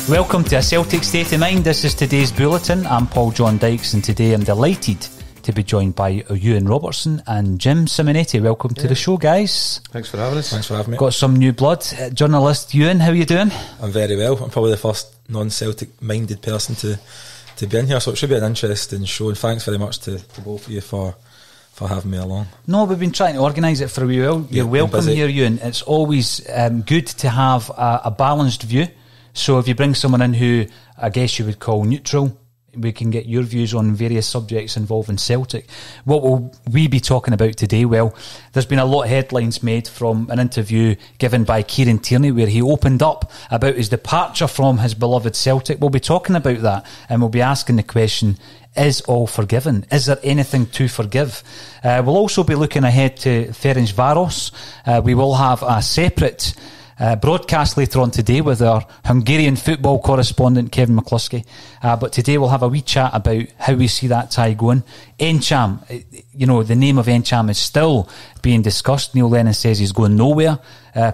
Welcome to A Celtic State of Mind. This is today's Bulletin. I'm John Dykes, and today I'm delighted to be joined by Euan Robertson and Jim Simonette. Welcome to the show, guys. Thanks for having us. Thanks for having me. Got some new blood. Journalist Euan, how are you doing? I'm very well. I'm probably the first non-Celtic minded person to be in here, so it should be an interesting show, and thanks very much to both of you for having me along. No, we've been trying to organise it for a wee while. You're welcome here, Euan. It's always good to have a balanced view. So if you bring someone in who I guess you would call neutral, we can get your views on various subjects involving Celtic. What will we be talking about today? Well, there's been a lot of headlines made from an interview given by Kieran Tierney where he opened up about his departure from his beloved Celtic. We'll be talking about that, and we'll be asking the question, is all forgiven? Is there anything to forgive? We'll also be looking ahead to Ferencváros. We will have a separate broadcast later on today with our Hungarian football correspondent Kevin McCluskey, but today we'll have a wee chat about how we see that tie going. Encham, the name of Encham is still being discussed. Neil Lennon says he's going nowhere.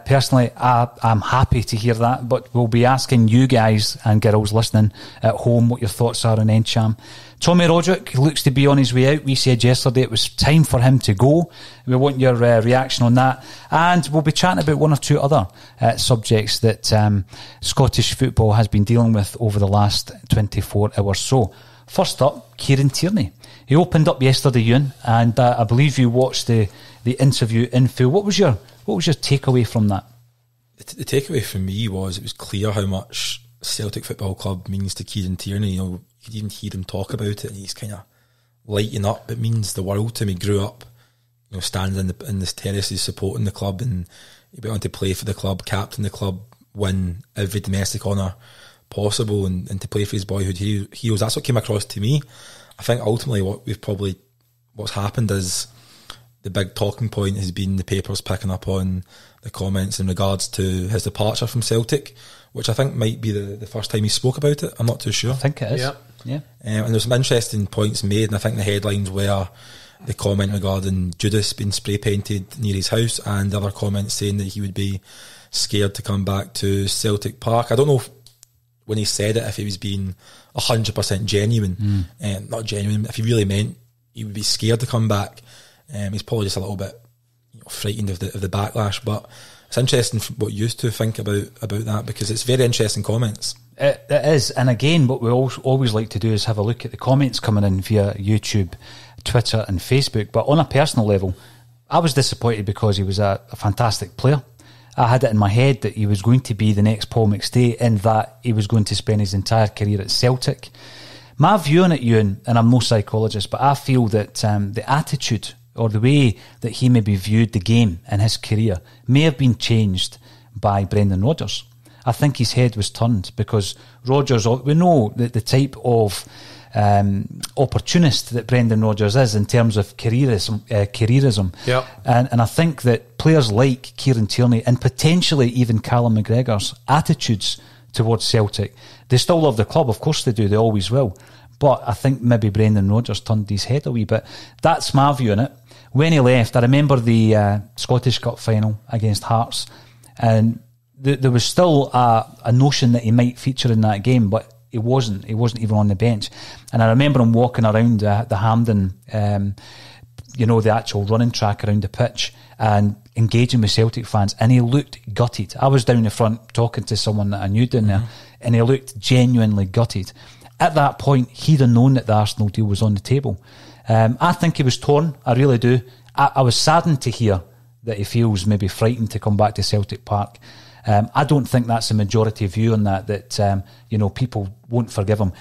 Personally, I'm happy to hear that, but we'll be asking you guys and girls listening at home what your thoughts are on Encham. Tommy Roderick looks to be on his way out. We said yesterday it was time for him to go. We want your reaction on that. And we'll be chatting about one or two other subjects that Scottish football has been dealing with over the last 24 hours. So, first up, Kieran Tierney. He opened up yesterday, Euan, and I believe you watched the interview in full. What was your takeaway from that? The takeaway for me was it was clear how much Celtic Football Club means to Kieran Tierney. You could even hear him talk about it, and he's kind of lighting up. It means the world to him. He grew up, standing in this terraces supporting the club, and he went on to play for the club, captain the club, win every domestic honour possible, and to play for his boyhood heroes. That's what came across to me. I think ultimately what's happened is the big talking point has been the papers picking up on the comments in regards to his departure from Celtic, which I think might be the first time he spoke about it. I'm not too sure. I think it is. Yeah. And there's some interesting points made, and I think the headlines were the comment regarding Judas being spray painted near his house, and the other comments saying that he would be scared to come back to Celtic Park. I don't know when he said it if he was being 100% genuine, not genuine. If he really meant he would be scared to come back, he's probably just a little bit frightened of the backlash. But it's interesting what you two think about that, because it's very interesting comments. It is, and again, what we always like to do is have a look at the comments coming in via YouTube, Twitter and Facebook. But on a personal level, I was disappointed because he was a fantastic player. I had it in my head that he was going to be the next Paul McStay, and that he was going to spend his entire career at Celtic. My view on it, Euan, and I'm no psychologist, but I feel that the attitude or the way that he maybe viewed the game in his career may have been changed by Brendan Rodgers. I think his head was turned because Rodgers, we know that the type of opportunist that Brendan Rodgers is in terms of careerism. Yep. And I think that players like Kieran Tierney and potentially even Callum McGregor's attitudes towards Celtic, they still love the club, of course they do, they always will. But I think maybe Brendan Rodgers turned his head a wee bit. That's my view on it. When he left, I remember the Scottish Cup final against Hearts, and there was still a notion that he might feature in that game, but he wasn't even on the bench. And I remember him walking around the Hampden, the actual running track around the pitch, and engaging with Celtic fans, and he looked gutted. I was down the front talking to someone that I knew down there, and he looked genuinely gutted. At that point, he'd have known that the Arsenal deal was on the table. I think he was torn, I really do. I was saddened to hear that he feels maybe frightened to come back to Celtic Park. I don't think that's a majority view on that people won't forgive him.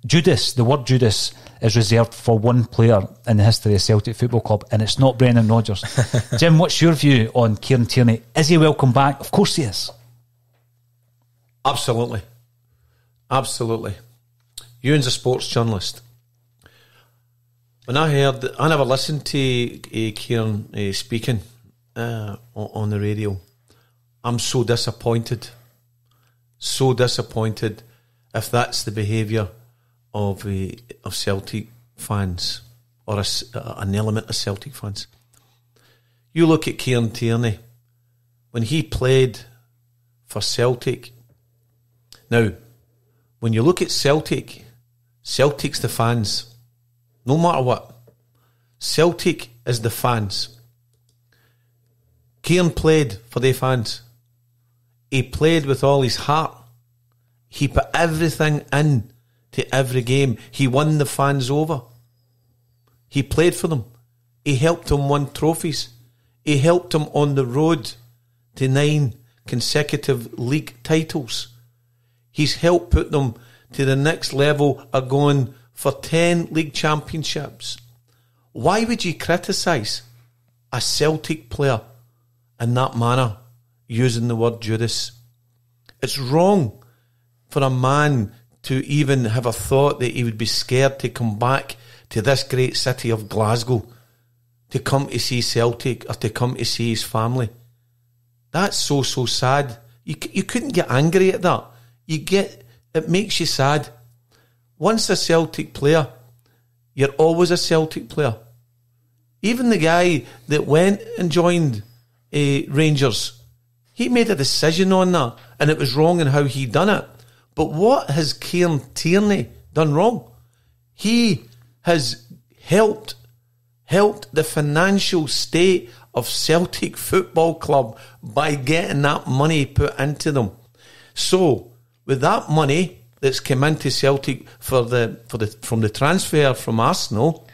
Judas, the word Judas is reserved for one player in the history of Celtic Football Club, and it's not Brendan Rodgers. Jim, what's your view on Kieran Tierney? Is he welcome back? Of course he is. Absolutely. Euan's a sports journalist. When I never listened to Kieran speaking on the radio. I'm so disappointed if that's the behaviour of Celtic fans, or an element of Celtic fans. You look at Kieran Tierney when he played for Celtic. Now, when you look at Celtic, Celtic's the fans. No matter what. Celtic is the fans. Kieran played for the fans. He played with all his heart. He put everything in to every game. He won the fans over. He played for them. He helped them win trophies. He helped them on the road to 9 consecutive league titles. He's helped put them to the next level of going for 10 league championships. Why would you criticise a Celtic player in that manner, using the word Judas? It's wrong for a man to even have a thought that he would be scared to come back to this great city of Glasgow, to come to see Celtic or to come to see his family. That's so sad. You couldn't get angry at that. It makes you sad. Once a Celtic player, you're always a Celtic player. Even the guy that went and joined Rangers, he made a decision on that, and it was wrong in how he done it. But what has Kieran Tierney done wrong? He has helped the financial state of Celtic Football Club by getting that money put into them. So, with that money that's come into Celtic from the transfer from Arsenal,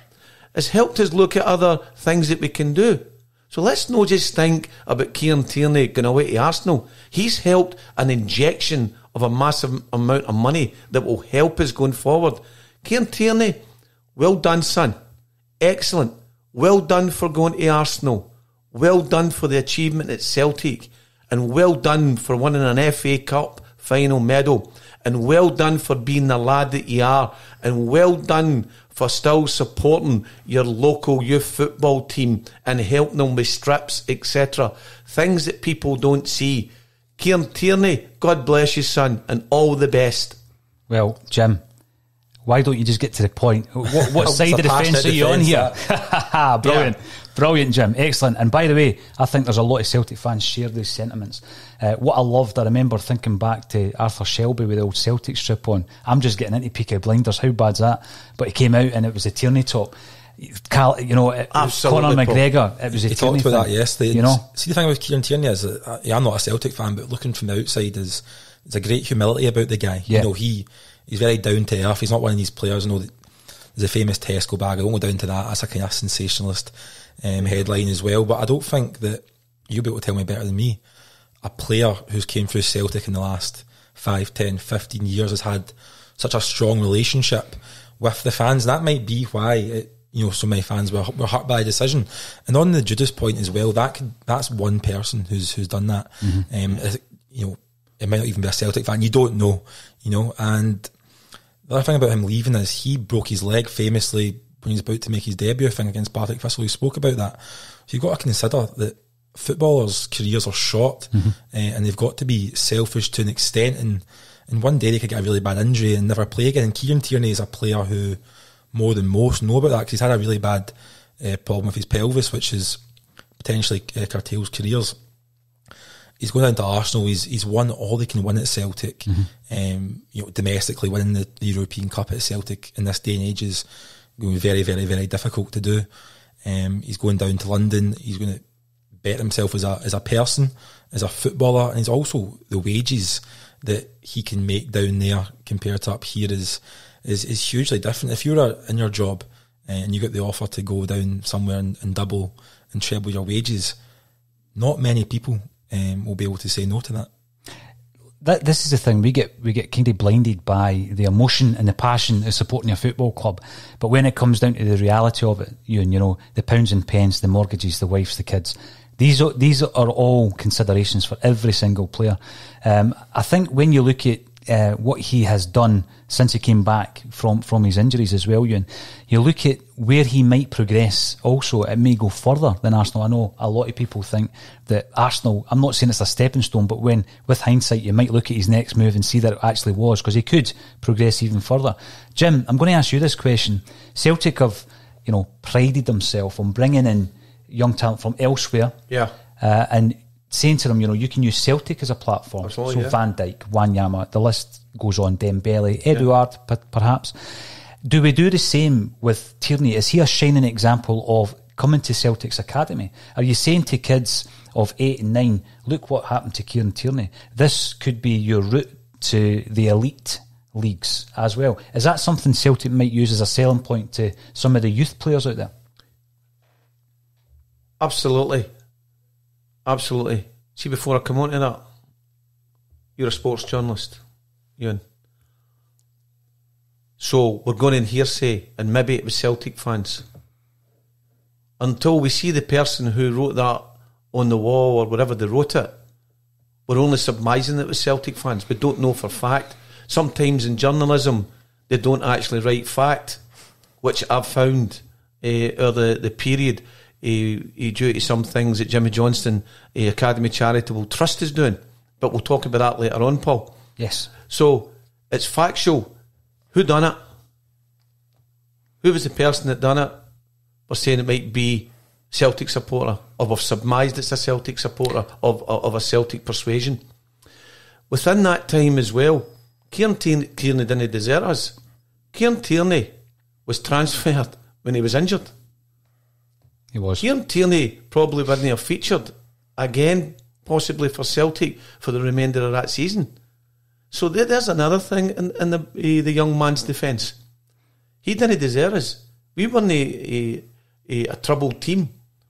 has helped us look at other things that we can do. So let's not just think about Kieran Tierney going away to Arsenal. He's helped an injection of a massive amount of money that will help us going forward. Kieran Tierney, well done, son. Excellent. Well done for going to Arsenal. Well done for the achievement at Celtic. And well done for winning an FA Cup final medal. And well done for being the lad that you are. And well done for still supporting your local youth football team and helping them with strips, etc. Things that people don't see. Kieran Tierney, God bless you, son, and all the best. Well, Jim, why don't you just get to the point? What side of the fence are you on here? Brilliant. Yeah. Brilliant, Jim. Excellent. And by the way, I think there's a lot of Celtic fans share these sentiments. What I loved, I remember thinking back to Arthur Shelby with the old Celtic strip on. I'm just getting into Peaky Blinders. How bad's that? But he came out and it was a Tierney top. Conor McGregor. It was a Tierney talked about thing, that yesterday. You know? See, the thing with Kieran Tierney is that I'm not a Celtic fan, but looking from the outside there's a great humility about the guy. Yeah. You know, he's very down to earth. He's not one of these players, you know, there's a famous Tesco bag. I don't go down to that. That's a kind of sensationalist headline as well. But I don't think that you'll be able to tell me better than me. A player who's came through Celtic in the last 5, 10, 15 years has had such a strong relationship with the fans. That might be why so many fans were hurt by a decision. And on the Judas point as well, that's one person who's done that. Mm-hmm. It might not even be a Celtic fan. You don't know, And the other thing about him leaving is he broke his leg famously when he was about to make his debut, I think, against Partick Thistle. He spoke about that. So you've got to consider that footballers' careers are short, and they've got to be selfish to an extent. And one day they could get a really bad injury and never play again. And Kieran Tierney is a player who, more than most, know about that because he's had a really bad problem with his pelvis, which is potentially curtails careers. He's going down to Arsenal. He's won all he can win at Celtic. Domestically winning the European Cup at Celtic in this day and age is going to be very, very, very difficult to do. He's going down to London. He's going to bet himself as a person, as a footballer, and he's also the wages that he can make down there compared to up here is hugely different. If you're in your job and you get the offer to go down somewhere and double and treble your wages, not many people will be able to say no to that. This is the thing, we get kind of blinded by the emotion and the passion of supporting your football club, but when it comes down to the reality of it, the pounds and pence, the mortgages, the wives, the kids, these are all considerations for every single player. I think when you look at what he has done since he came back from his injuries as well, Euan, you look at where he might progress also, it may go further than Arsenal. I know a lot of people think that Arsenal, I'm not saying it's a stepping stone, but when, with hindsight, you might look at his next move and see that it actually was, because he could progress even further. Jim, I'm going to ask you this question. Celtic have, prided themselves on bringing in young talent from elsewhere. Yeah. And saying to them, you can use Celtic as a platform. Absolutely, Van Dijk, Wanyama, the list goes on, Dembele, Eduard, perhaps. Do we do the same with Tierney? Is he a shining example of coming to Celtic's academy? Are you saying to kids of 8 and 9, look what happened to Kieran Tierney? This could be your route to the elite leagues as well. Is that something Celtic might use as a selling point to some of the youth players out there? Absolutely. See, before I come on to that, you're a sports journalist, Euan. So we're going in hearsay, and maybe it was Celtic fans. Until we see the person who wrote that on the wall or wherever they wrote it, we're only surmising that it was Celtic fans. We don't know for fact. Sometimes in journalism, they don't actually write fact, which I've found over the period due to some things that Jimmy Johnston, Academy Charitable Trust, is doing. But we'll talk about that later on, Paul. Yes. So it's factual. Who done it? Who was the person that done it? We're saying it might be Celtic supporter, or we've surmised it's a Celtic supporter of a Celtic persuasion. Within that time as well, Kieran Tierney didn't desert us. Kieran Tierney was transferred when he was injured. He was. Kieran Tierney probably wouldn't have featured again, possibly for Celtic, for the remainder of that season. So there's another thing in the young man's defence. He didn't desert us. We weren't a troubled team.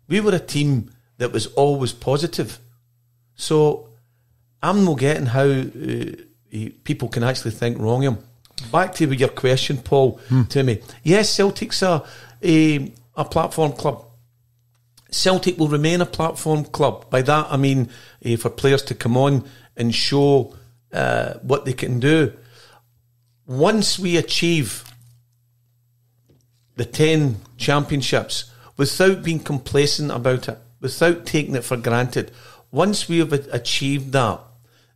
We were a team that was always positive. So I'm not getting how people can actually think wrong of him. Back to your question, Paul, to me. Yes, Celtic's a platform club. Celtic will remain a platform club. By that I mean for players to come on and show what they can do. Once we achieve the 10 championships, without being complacent about it, without taking it for granted, once we have achieved that,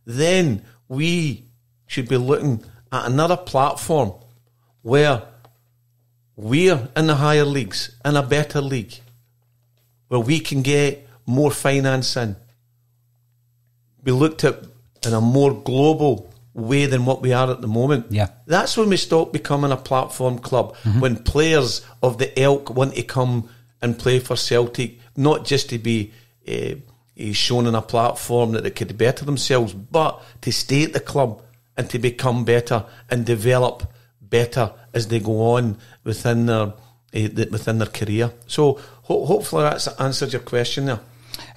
then we should be looking at another platform where we're in the higher leagues, in a better league, where we can get more finance in, be looked at in a more global way than what we are at the moment. Yeah. That's when we stop becoming a platform club, when players of the ilk want to come and play for Celtic, not just to be shown on a platform that they could better themselves, but to stay at the club and to become better and develop better as they go on within their career. So hopefully that's answered your question there.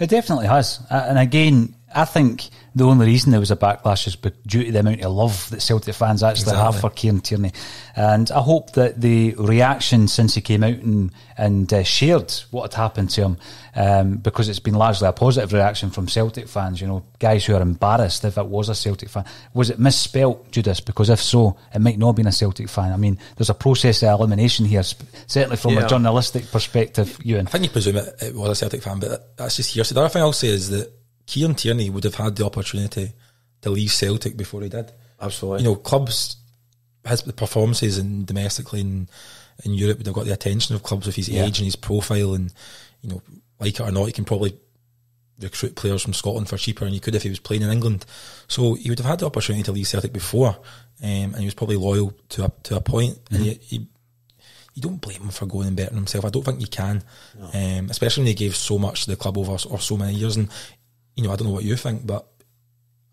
It definitely has. And again, I think the only reason there was a backlash is due to the amount of love that Celtic fans actually have for Kieran Tierney. And I hope that the reaction since he came out and shared what had happened to him, because it's been largely a positive reaction from Celtic fans, guys who are embarrassed if it was a Celtic fan. Was it misspelt, Judas? Because if so, it might not have been a Celtic fan. I mean, there's a process of elimination here, certainly from a journalistic perspective, Euan. I think you presume it was a Celtic fan, but that's just hearsay. The other thing I'll say is that Kieran Tierney would have had the opportunity to leave Celtic before he did. Absolutely. Clubs, his performances domestically in Europe would have got the attention of clubs with his age and his profile, and like it or not, he can probably recruit players from Scotland for cheaper than he could if he was playing in England. So he would have had the opportunity to leave Celtic before, and he was probably loyal to a point. And you don't blame him for going and bettering himself. I don't think you can, especially when he gave so much to the club over so many years. And I don't know what you think, but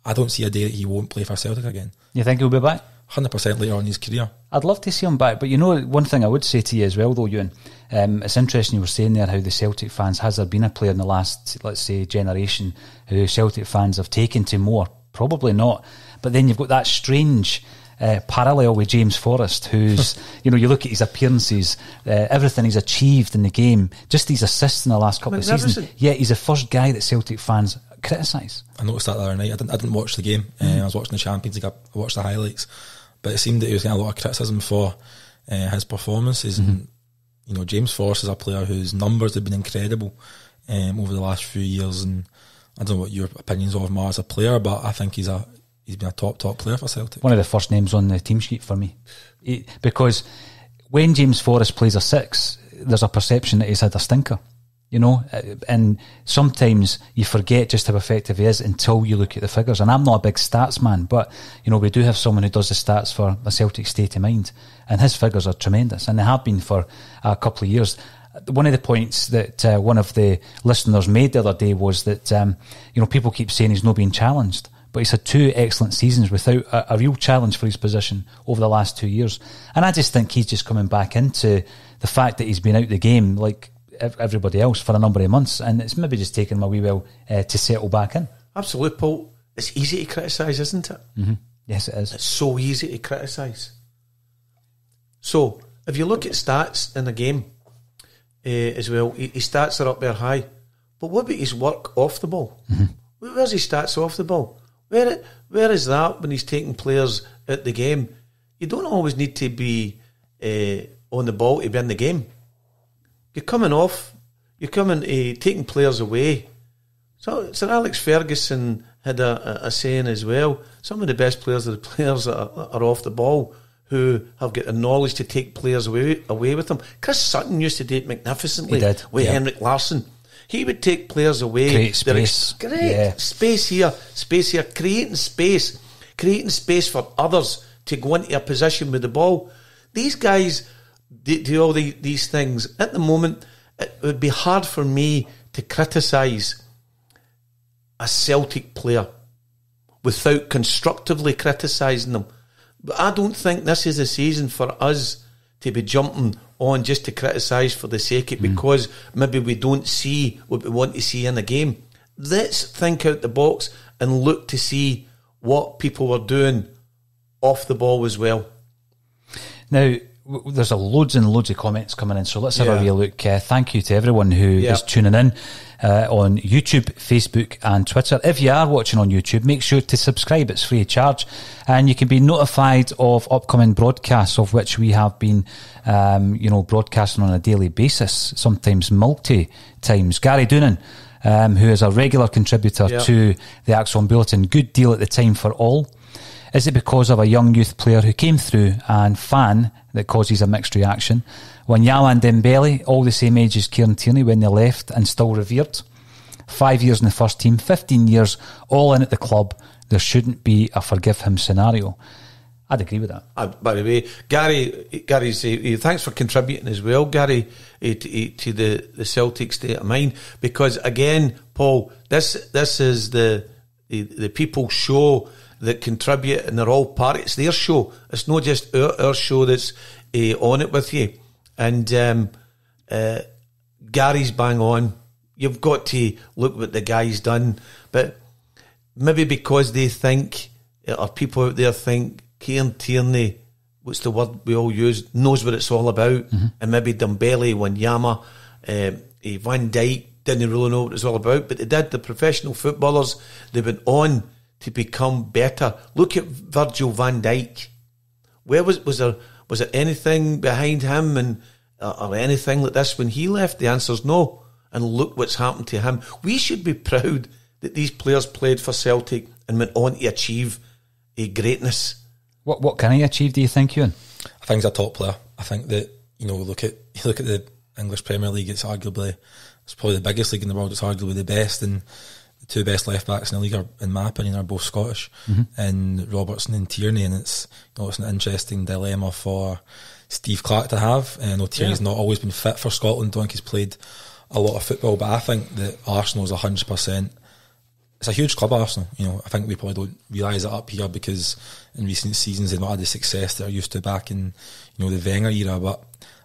I don't see a day that he won't play for Celtic again. You think he'll be back? 100% later on in his career. I'd love to see him back, but one thing I would say to you as well though, Euan, it's interesting you were saying there how the Celtic fans, has there been a player in the last, let's say, generation who Celtic fans have taken to more? Probably not. But then you've got that strange parallel with James Forrest, who's, you look at his appearances, everything he's achieved in the game, just his assists in the last couple of seasons. Yeah, he's the first guy that Celtic fans criticise. I noticed that the other night. I didn't watch the game. I was watching the Champions League. I watched the highlights, but it seemed that he was getting a lot of criticism for his performances. And James Forrest is a player whose numbers have been incredible over the last few years. And I don't know what your opinions of him are as a player, but I think he's been a top player for Celtic. One of the first names on the team sheet for me, because when James Forrest plays a six, there's a perception that he's had a stinker. You know, and sometimes you forget just how effective he is until you look at the figures. And I'm not a big stats man, but, you know, we do have someone who does the stats for the Celtic State of Mind, and his figures are tremendous, and they have been for a couple of years. One of the points that one of the listeners made the other day was that, you know, people keep saying he's not being challenged, but he's had 2 excellent seasons without a real challenge for his position over the last 2 years. And I just think he's just coming back into the fact that he's been out the game like everybody else for a number of months, and it's maybe just taken him a wee while to settle back in. Absolutely, Paul. It's easy to criticise, isn't it? Mm-hmm. Yes, it is. It's so easy to criticise. So, if you look at stats in a game as well, his stats are up there high. But what about his work off the ball? Mm-hmm. Where's his stats off the ball? Where is that when he's taking players at the game? You don't always need to be on the ball to be in the game. You're coming off, you're coming taking players away. So Sir Alex Ferguson had a saying as well, some of the best players are the players that are off the ball, who have got the knowledge to take players away with them. Chris Sutton used to do it magnificently with Henrik Larsson. He would take players away. Great space. Space here, creating space for others to go into a position with the ball. These guys do all these things. At the moment, it would be hard for me to criticise a Celtic player without constructively criticising them. But I don't think this is a season for us to be jumping on just to criticise for the sake of it, because maybe we don't see what we want to see in a game. Let's think out the box and look to see what people were doing off the ball as well. Now, there's loads and loads of comments coming in, so let's have a wee look. Thank you to everyone who is tuning in on YouTube, Facebook and Twitter. If you are watching on YouTube, make sure to subscribe. It's free of charge, and you can be notified of upcoming broadcasts, of which we have been broadcasting on a daily basis, sometimes multi times. Gary Doonan, who is a regular contributor to the Axon Bulletin, good deal at the time for all. Is it because of a young youth player who came through and fan that causes a mixed reaction? Wanyama and Dembele, all the same age as Kieran Tierney when they left and still revered. 5 years in the first team, 15 years, all in at the club. There shouldn't be a forgive him scenario. I'd agree with that. By the way, Gary's thanks for contributing as well, Gary, to the Celtic State of Mind, because again, Paul, this is the people's show that contribute, and they're all part. It's their show. It's not just our show that's on it with you. And Gary's bang on. You've got to look what the guy's done. But maybe because they think, or people out there think, Kieran Tierney, what's the word we all use, knows what it's all about. Mm-hmm. And maybe Dembele, Wanyama, Van Dijk didn't really know what it was all about. But they did. The professional footballers, they went on to become better. Look at Virgil van Dijk. Where was there anything behind him and or anything like this when he left? The answer's no. And look what's happened to him. We should be proud that these players played for Celtic and went on to achieve a greatness. What can he achieve, do you think, Euan? I think he's a top player. I think that, look at the English Premier League, it's probably the biggest league in the world, it's arguably the best, and the two best left backs in the league, in my opinion, are both Scottish, and Robertson and Tierney, and it's it's an interesting dilemma for Steve Clarke to have. I know Tierney's not always been fit for Scotland. I think he's played a lot of football, but I think that Arsenal's 100%. It's a huge club, Arsenal. I think we probably don't realise it up here because in recent seasons they've not had the success that they're used to back in the Wenger era. But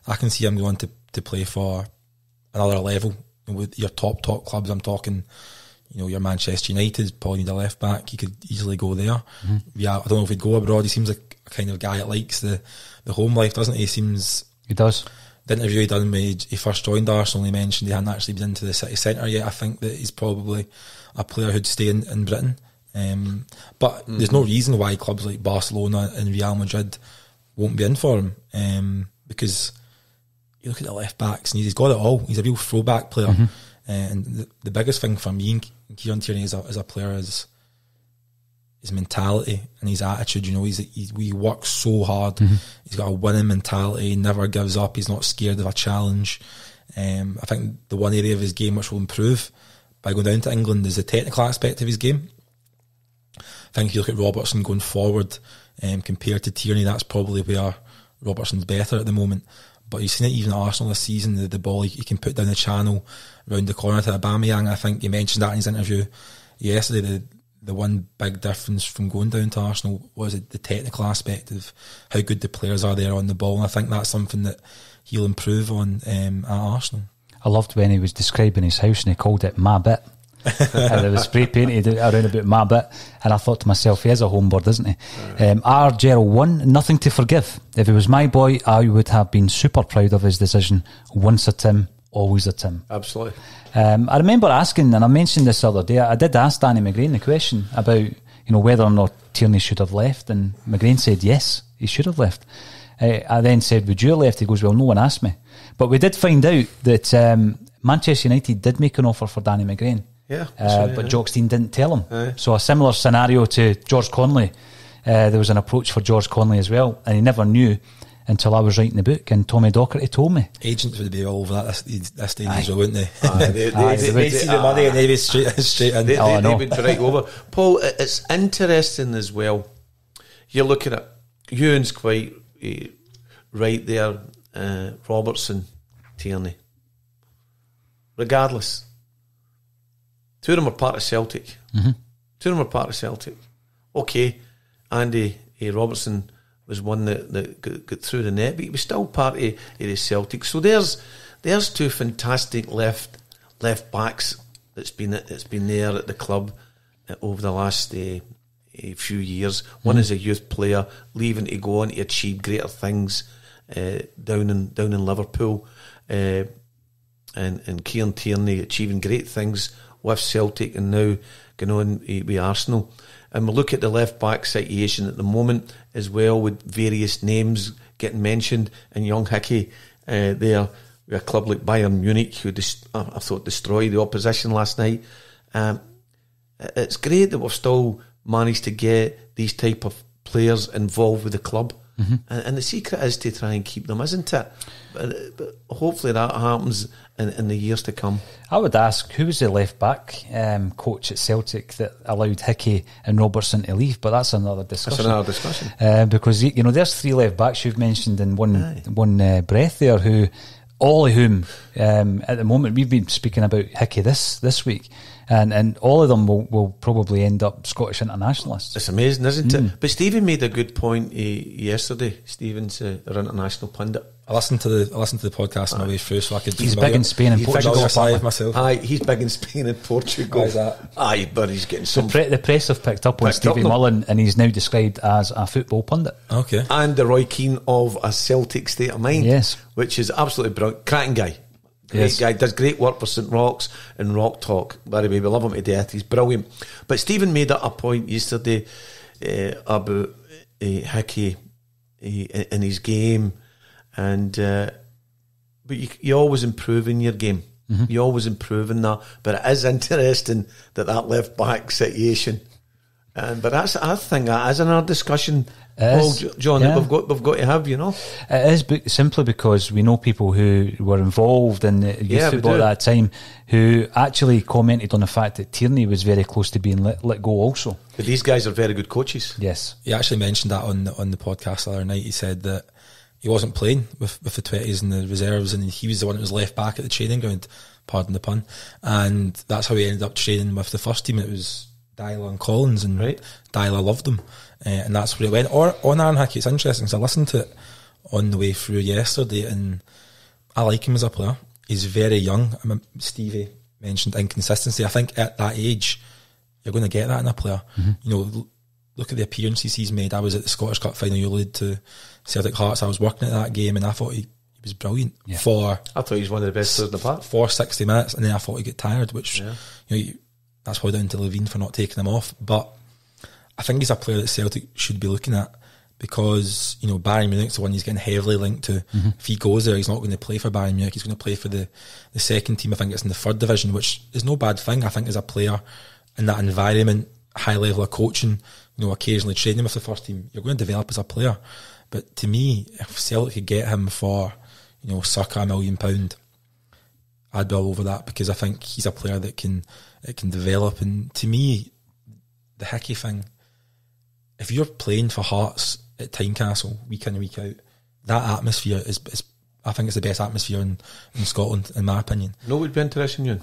I can see him going to play for another level with your top clubs. I'm talking. Your Manchester United probably need a left back. He could easily go there. Mm-hmm. Yeah, I don't know if he'd go abroad. He seems like a kind of guy that likes the home life, doesn't he? He does. The interview he done when he first joined Arsenal, he mentioned he hadn't actually been into the city centre yet. I think that he's probably a player who'd stay in Britain. But there's no reason why clubs like Barcelona and Real Madrid won't be in for him. Because you look at the left backs and he's got it all. He's a real throwback player. Mm-hmm. And the biggest thing for me and Kieran Tierney as a player is his mentality and his attitude. He works so hard. Mm-hmm. He's got a winning mentality. He never gives up. He's not scared of a challenge. I think the one area of his game which will improve by going down to England is the technical aspect of his game. I think if you look at Robertson going forward, compared to Tierney, that's probably where Robertson's better at the moment. But you've seen it even at Arsenal this season, the ball he can put down the channel, round the corner to Aubameyang. I think he mentioned that in his interview yesterday. The one big difference from going down to Arsenal was the technical aspect of how good the players are there on the ball, and I think that's something that he'll improve on at Arsenal. I loved when he was describing his house and he called it my bit. And it was spray painted around about my bit, and I thought to myself, he is a homebird, isn't he? R. Gerald 1, nothing to forgive. If he was my boy, I would have been super proud of his decision. Once a Tim, always a Tim. Absolutely. I remember asking, and I mentioned this the other day, I did ask Danny McGrain the question about whether or not Tierney should have left, and McGrain said yes, he should have left. I then said, would you have left? He goes, well, no one asked me. But we did find out that Manchester United did make an offer for Danny McGrain. Yeah, but Jockstein didn't tell him. So a similar scenario to George Conley. There was an approach for George Conley as well, and he never knew until I was writing the book, and Tommy Docherty told me. Agents would be all over that this day as well, wouldn't they? They'd see the money and they'd be straight in. They would be right over. Paul, it's interesting as well. You're looking at Euan's quite right there, Robertson, Tierney. Regardless, two of them are part of Celtic. Mm-hmm. Two of them are part of Celtic. Okay, Andy Robertson was one that got through the net, but he was still part of the Celtic. So there's two fantastic left backs that's been there at the club over the last few years. One is a youth player leaving to go on to achieve greater things down in Liverpool, and Kieran Tierney achieving great things with Celtic and now going on with Arsenal. And we look at the left back situation at the moment as well, with various names getting mentioned, and young Hickey there with a club like Bayern Munich, who I thought destroyed the opposition last night. It's great that we've still managed to get these type of players involved with the club. Mm-hmm. And the secret is to try and keep them, isn't it? But hopefully that happens in the years to come. I would ask, who was the left back coach at Celtic that allowed Hickey and Robertson to leave? But that's another discussion. Because there's three left backs you've mentioned in one breath there, who all of whom at the moment we've been speaking about Hickey this week. And all of them will probably end up Scottish internationalists. It's amazing, isn't it? But Stephen made a good point yesterday. Stephen's our international pundit. I listened to the podcast on my way through, so I could. He's big in Spain and Portugal. Myself. Aye, he's big in Spain and Portugal. How's that? Aye, but he's getting some. The press have picked up on Stevie Mullen, and he's now described as a football pundit. Okay. And the Roy Keane of a Celtic State of Mind. Yes, which is absolutely brilliant. Cracking guy. Great guy, does great work for St Rocks and Rock Talk. By the way, we love him to death. He's brilliant. But Stephen made a point yesterday about Hickey in his game, and but you always improve in your game. Mm-hmm. You always improve in that. But it is interesting that left back situation. But I think that is another discussion, John, that we've got to have, It is simply because we know people who were involved in the youth football at that time who actually commented on the fact that Tierney was very close to being let go also. But these guys are very good coaches. Yes. He actually mentioned that on the podcast the other night. He said that he wasn't playing with the 20s and the reserves, and he was the one that was left back at the training ground, pardon the pun, and that's how he ended up training with the first team. It was Dyla and Collins, and Dyla loved them, and that's where it went. Or on Aaron Hickey, it's interesting because I listened to it on the way through yesterday, and I like him as a player. He's very young. Stevie mentioned inconsistency. I think at that age, you're going to get that in a player. Mm-hmm. Look at the appearances he's made. I was at the Scottish Cup final. You alluded to Celtic Hearts. I was working at that game, and I thought he was brilliant. Yeah. I thought he was one of the best players in the park for 60 minutes, and then I thought he'd get tired, which that's why down to Levine for not taking him off. But I think he's a player that Celtic should be looking at, because Bayern Munich's the one he's getting heavily linked to. Mm-hmm. If he goes there, he's not going to play for Bayern Munich. He's going to play for the second team. I think it's in the third division, which is no bad thing. I think as a player in that environment, high level of coaching, occasionally training with the first team, you're going to develop as a player. But to me, if Celtic could get him for circa £1 million, I'd be all over that, because I think he's a player that can develop. And to me, the Hickey thing, if you're playing for Hearts at Tynecastle week in and week out, that atmosphere is I think it's the best atmosphere in Scotland, in my opinion. No, it would be interesting, Euan.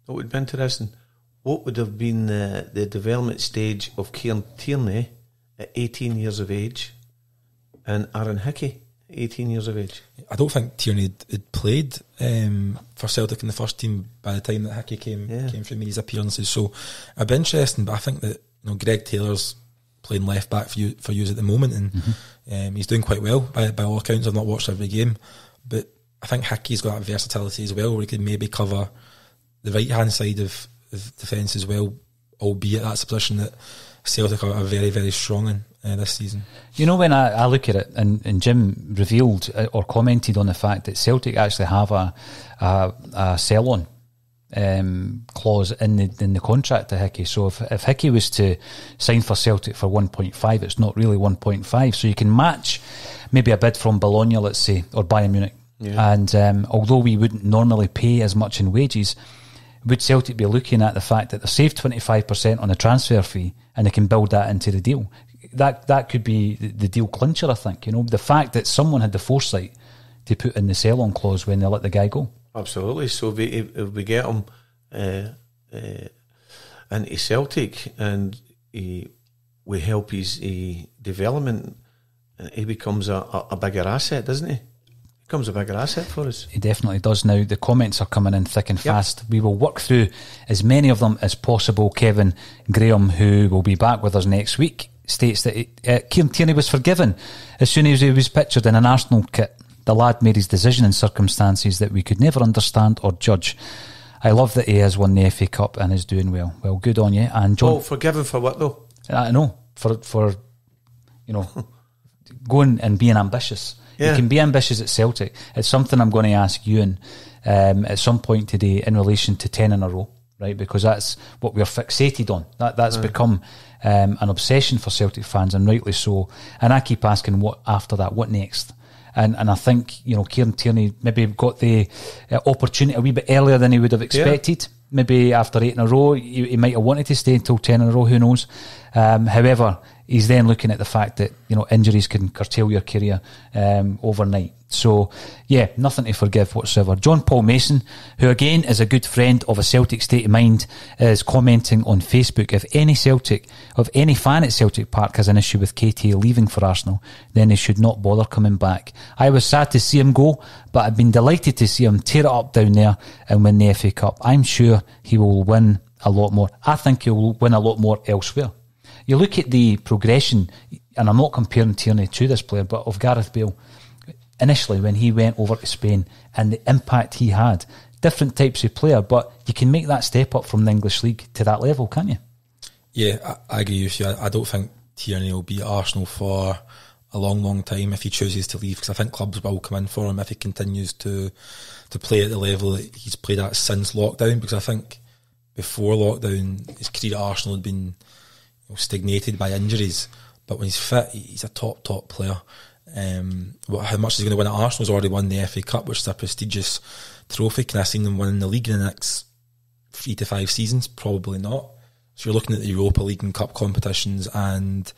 What would be interesting? What would have been the development stage of Kieran Tierney at 18 years of age and Aaron Hickey at 18 years of age? I don't think Tierney had played for Celtic in the first team by the time that Hickey came from his appearances. So it'd be interesting, but I think that Greg Taylor's playing left back for you at the moment, and he's doing quite well by all accounts. I've not watched every game, but I think Hickey's got that versatility as well, where he could maybe cover the right hand side of defence as well, albeit that's a position that Celtic are very, very strong in this season. When I look at it, and Jim revealed or commented on the fact that Celtic actually have a sell-on clause in the contract to Hickey. So if Hickey was to sign for Celtic for 1.5, it's not really 1.5. So you can match maybe a bid from Bologna, let's say, or Bayern Munich. Yeah. And although we wouldn't normally pay as much in wages, would Celtic be looking at the fact that they saved 25% on the transfer fee and they can build that into the deal? That could be the deal clincher, I think. The fact that someone had the foresight to put in the sell-on clause when they let the guy go. Absolutely. So if we get him into Celtic and we help his development, he becomes a bigger asset, doesn't he? Becomes a bigger asset for us. He definitely does now. The comments are coming in thick and fast. We will work through as many of them as possible. Kevin Graham, who will be back with us next week, states that Kieran Tierney was forgiven as soon as he was pictured in an Arsenal kit. The lad made his decision in circumstances that we could never understand or judge. I love that he has won the FA Cup and is doing well. Well, good on you. And John, forgiven for what though? I know, for going and being ambitious. You can be ambitious at Celtic. It's something I'm going to ask Euan at some point today in relation to 10 in a row, right? Because that's what we're fixated on. That's become an obsession for Celtic fans, and rightly so. And I keep asking, what after that? What next? And I think, Kieran Tierney maybe got the opportunity a wee bit earlier than he would have expected. Yeah. Maybe after 8 in a row, he might have wanted to stay until 10 in a row, who knows. However, he's then looking at the fact that, injuries can curtail your career overnight. So, nothing to forgive whatsoever. John Paul Mason, who again is a good friend of a Celtic State of Mind, is commenting on Facebook. If any fan at Celtic Park has an issue with KT leaving for Arsenal, then he should not bother coming back. I was sad to see him go, but I've been delighted to see him tear it up down there and win the FA Cup. I'm sure he will win a lot more. I think he'll win a lot more elsewhere. You look at the progression, and I'm not comparing Tierney to this player, but of Gareth Bale. Initially, when he went over to Spain and the impact he had, different types of player, but you can make that step up from the English league to that level, can't you? Yeah, I agree with you. I don't think Tierney will be at Arsenal for a long, long time if he chooses to leave, because I think clubs will come in for him if he continues to play at the level that he's played at since lockdown, because I think before lockdown his career at Arsenal had been stagnated by injuries, but when he's fit, he's a top player. How much he's going to win at Arsenal? He's already won the FA Cup, which is a prestigious trophy. Can I see them winning the league in the next 3 to 5 seasons? Probably not. So you're looking at the Europa League and Cup competitions, and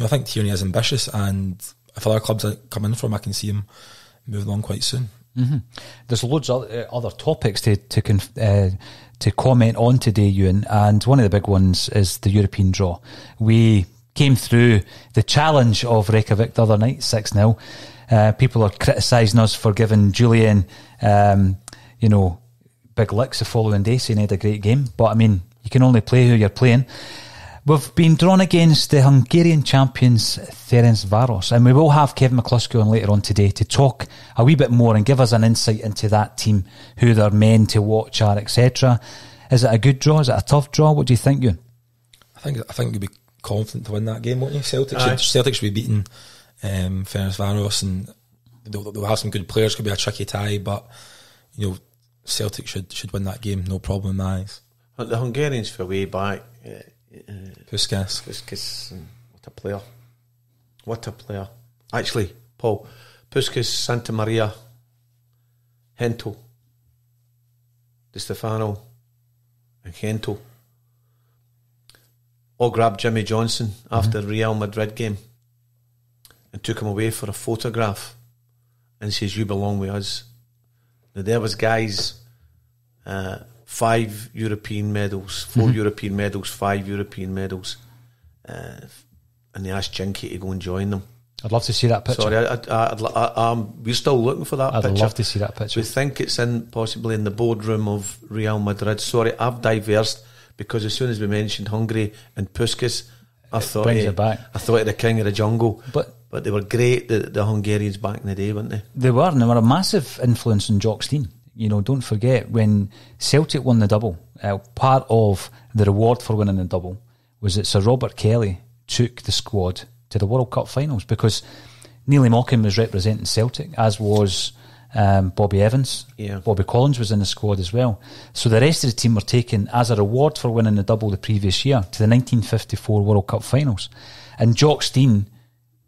I think Tierney is ambitious, and if other clubs come in for him, I can see him moving on quite soon. Mm-hmm. There's loads of other topics to comment on today, Euan, and one of the big ones is the European draw. We came through the challenge of Reykjavik the other night, 6-0. People are criticising us for giving Julian, big licks the following day, saying he had a great game. But, you can only play who you're playing. We've been drawn against the Hungarian champions, Ferencváros, and we will have Kevin McCluskey on later on today to talk a wee bit more and give us an insight into that team, who their men to watch are, etc. Is it a good draw? Is it a tough draw? What do you think, Euan? I think you'd be confident to win that game, won't you? Celtic should be beating Ferencváros, and they'll have some good players. Could be a tricky tie, but Celtic should win that game, no problem in my eyes. The Hungarians for way back. Puskas, what a player. Actually, Paul, Puskas, Santa Maria, Hento, Di Stefano and Gento all grabbed Jimmy Johnson after the Real Madrid game and took him away for a photograph and says, "You belong with us." Now there was guys, 5 European medals, 4 European medals, 5 European medals, and they asked Jinky to go and join them. I'd love to see that picture. Sorry, we're still looking for that picture. I'd love to see that picture. We think it's possibly in the boardroom of Real Madrid. Sorry, I've diversed because as soon as we mentioned Hungary and Puskas, I thought it back. I thought of the King of the Jungle. But they were great, the Hungarians back in the day, weren't they? They were, and they were a massive influence on Jock Stein. You know, don't forget, when Celtic won the double, part of the reward for winning the double was that Sir Robert Kelly took the squad to the World Cup finals, because Neely Mockin was representing Celtic, as was Bobby Evans. Yeah. Bobby Collins was in the squad as well. So the rest of the team were taken as a reward for winning the double the previous year to the 1954 World Cup finals. And Jock Stein